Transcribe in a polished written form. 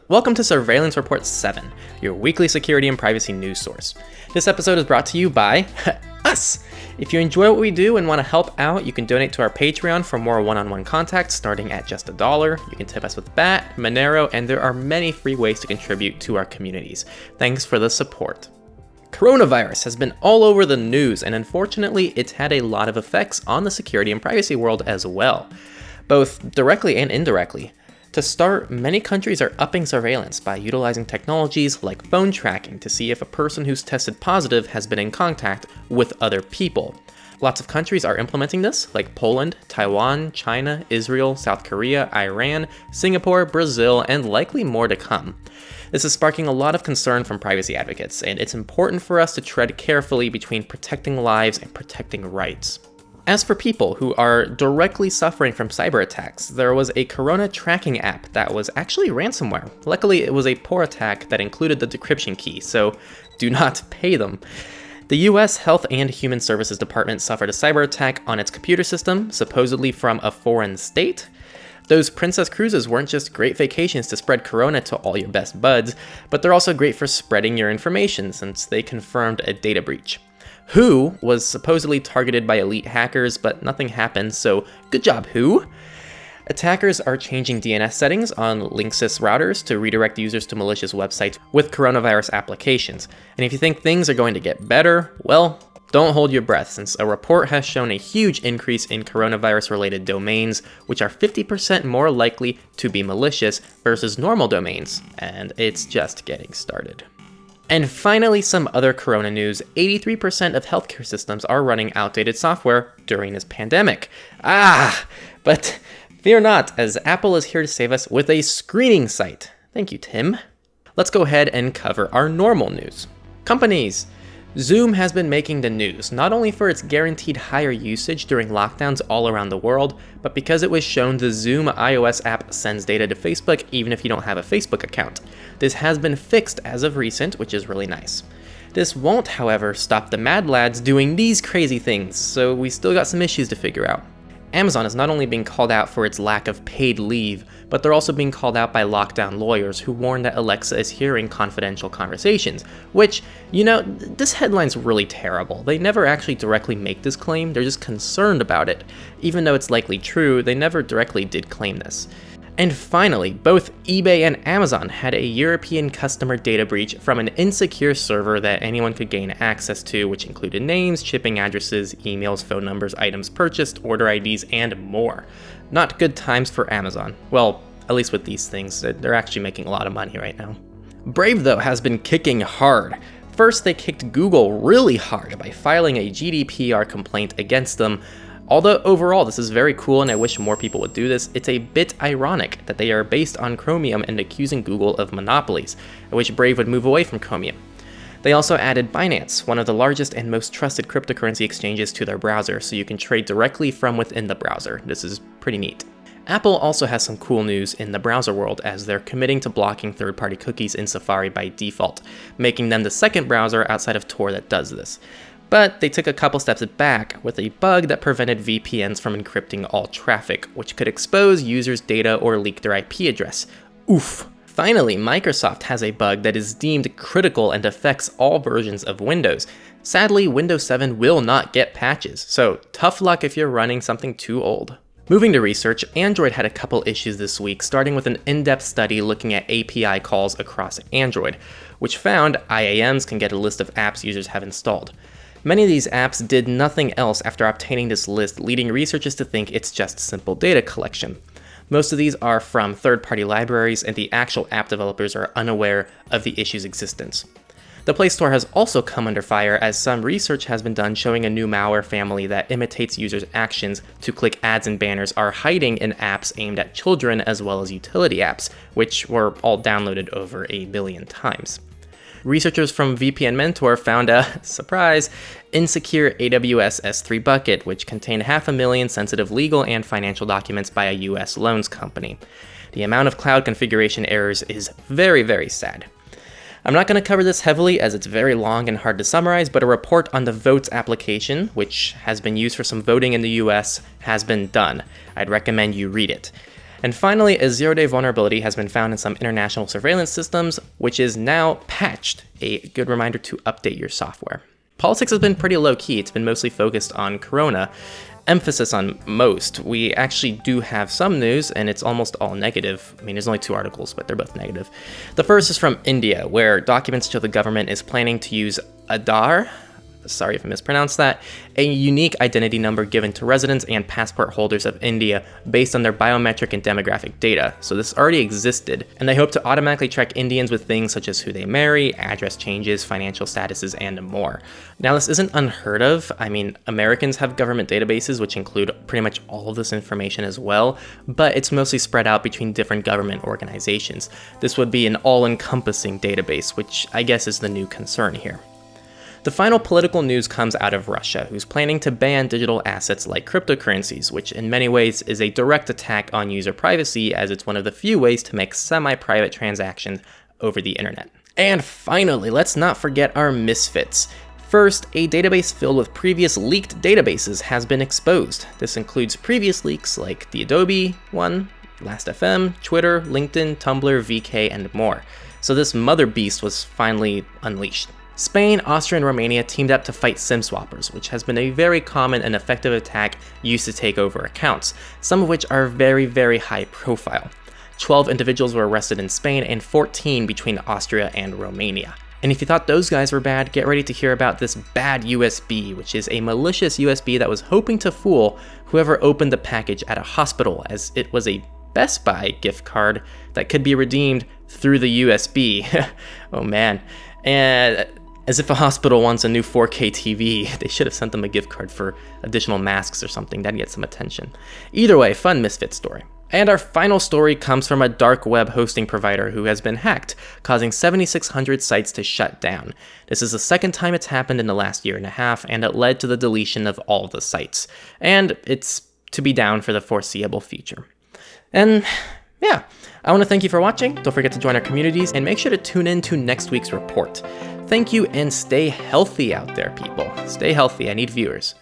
Welcome to Surveillance Report 7, your weekly security and privacy news source. This episode is brought to you by us! If you enjoy what we do and want to help out, you can donate to our Patreon for more one-on-one contact starting at just $1. You can tip us with BAT, Monero, and there are many free ways to contribute to our communities. Thanks for the support. Coronavirus has been all over the news, and unfortunately, it's had a lot of effects on the security and privacy world as well, both directly and indirectly. To start, many countries are upping surveillance by utilizing technologies like phone tracking to see if a person who's tested positive has been in contact with other people. Lots of countries are implementing this, like Poland, Taiwan, China, Israel, South Korea, Iran, Singapore, Brazil, and likely more to come. This is sparking a lot of concern from privacy advocates, and it's important for us to tread carefully between protecting lives and protecting rights. As for people who are directly suffering from cyber attacks, there was a corona tracking app that was actually ransomware. Luckily, it was a poor attack that included the decryption key, so do not pay them. The US Health and Human Services Department suffered a cyber attack on its computer system, supposedly from a foreign state. Those princess cruises weren't just great vacations to spread corona to all your best buds, but they're also great for spreading your information since they confirmed a data breach. Who was supposedly targeted by elite hackers, but nothing happened, so good job, Who. Attackers are changing DNS settings on Linksys routers to redirect users to malicious websites with coronavirus applications. And if you think things are going to get better, well, don't hold your breath, since a report has shown a huge increase in coronavirus-related domains, which are 50% more likely to be malicious versus normal domains, and it's just getting started. And finally, some other corona news. 83% of healthcare systems are running outdated software during this pandemic. But fear not, as Apple is here to save us with a screening site. Thank you, Tim. Let's go ahead and cover our normal news. Companies. Zoom has been making the news, not only for its guaranteed higher usage during lockdowns all around the world, but because it was shown the Zoom iOS app sends data to Facebook even if you don't have a Facebook account. This has been fixed as of recent, which is really nice. This won't, however, stop the mad lads doing these crazy things, so we still got some issues to figure out. Amazon is not only being called out for its lack of paid leave, but they're also being called out by lockdown lawyers who warn that Alexa is hearing confidential conversations, which, this headline's really terrible. They never actually directly make this claim, they're just concerned about it. Even though it's likely true, they never directly did claim this. And finally, both eBay and Amazon had a European customer data breach from an insecure server that anyone could gain access to, which included names, shipping addresses, emails, phone numbers, items purchased, order IDs, and more. Not good times for Amazon. Well, at least with these things, they're actually making a lot of money right now. Brave, though, has been kicking hard. First, they kicked Google really hard by filing a GDPR complaint against them. Although overall this is very cool and I wish more people would do this, it's a bit ironic that they are based on Chromium and accusing Google of monopolies. I wish Brave would move away from Chromium. They also added Binance, one of the largest and most trusted cryptocurrency exchanges, to their browser, so you can trade directly from within the browser. This is pretty neat. Apple also has some cool news in the browser world, as they're committing to blocking third-party cookies in Safari by default, making them the second browser outside of Tor that does this. But they took a couple steps back with a bug that prevented VPNs from encrypting all traffic, which could expose users' data or leak their IP address. Oof. Finally, Microsoft has a bug that is deemed critical and affects all versions of Windows. Sadly, Windows 7 will not get patches, so tough luck if you're running something too old. Moving to research, Android had a couple issues this week, starting with an in-depth study looking at API calls across Android, which found IAMs can get a list of apps users have installed. Many of these apps did nothing else after obtaining this list, leading researchers to think it's just simple data collection. Most of these are from third-party libraries, and the actual app developers are unaware of the issue's existence. The Play Store has also come under fire, as some research has been done showing a new malware family that imitates users' actions to click ads and banners are hiding in apps aimed at children as well as utility apps, which were all downloaded over 1 billion times. Researchers from VPN Mentor found a, surprise, insecure AWS S3 bucket, which contained 500,000 sensitive legal and financial documents by a US loans company. The amount of cloud configuration errors is very, very sad. I'm not going to cover this heavily as it's very long and hard to summarize, but a report on the Votes application, which has been used for some voting in the US, has been done. I'd recommend you read it. And finally, a zero-day vulnerability has been found in some international surveillance systems, which is now patched. A good reminder to update your software. Politics has been pretty low-key. It's been mostly focused on Corona. Emphasis on most. We actually do have some news, and it's almost all negative. I mean, there's only 2 articles, but they're both negative. The first is from India, where documents show the government is planning to use Aadhaar, sorry if I mispronounced that, a unique identity number given to residents and passport holders of India based on their biometric and demographic data. So this already existed, and they hope to automatically track Indians with things such as who they marry, address changes, financial statuses, and more. Now, this isn't unheard of. I mean, Americans have government databases which include pretty much all of this information as well, but it's mostly spread out between different government organizations. This would be an all-encompassing database, which I guess is the new concern here. The final political news comes out of Russia, who's planning to ban digital assets like cryptocurrencies, which in many ways is a direct attack on user privacy, as it's one of the few ways to make semi-private transactions over the internet. And finally, let's not forget our Misfits. First, a database filled with previous leaked databases has been exposed. This includes previous leaks like the Adobe one, Last.fm, Twitter, LinkedIn, Tumblr, VK, and more. So this mother beast was finally unleashed. Spain, Austria, and Romania teamed up to fight SIM swappers, which has been a very common and effective attack used to take over accounts, some of which are very, very high profile. 12 individuals were arrested in Spain and 14 between Austria and Romania. And if you thought those guys were bad, get ready to hear about this bad USB, which is a malicious USB that was hoping to fool whoever opened the package at a hospital, as it was a Best Buy gift card that could be redeemed through the USB. Oh man. And as if a hospital wants a new 4K TV, they should have sent them a gift card for additional masks or something. That'd get some attention. Either way, fun Misfit story. And our final story comes from a dark web hosting provider who has been hacked, causing 7,600 sites to shut down. This is the second time it's happened in the last year and a half, and it led to the deletion of all of the sites. And it's to be down for the foreseeable future. And yeah, I want to thank you for watching. Don't forget to join our communities and make sure to tune in to next week's report. Thank you, and stay healthy out there, people. Stay healthy. I need viewers.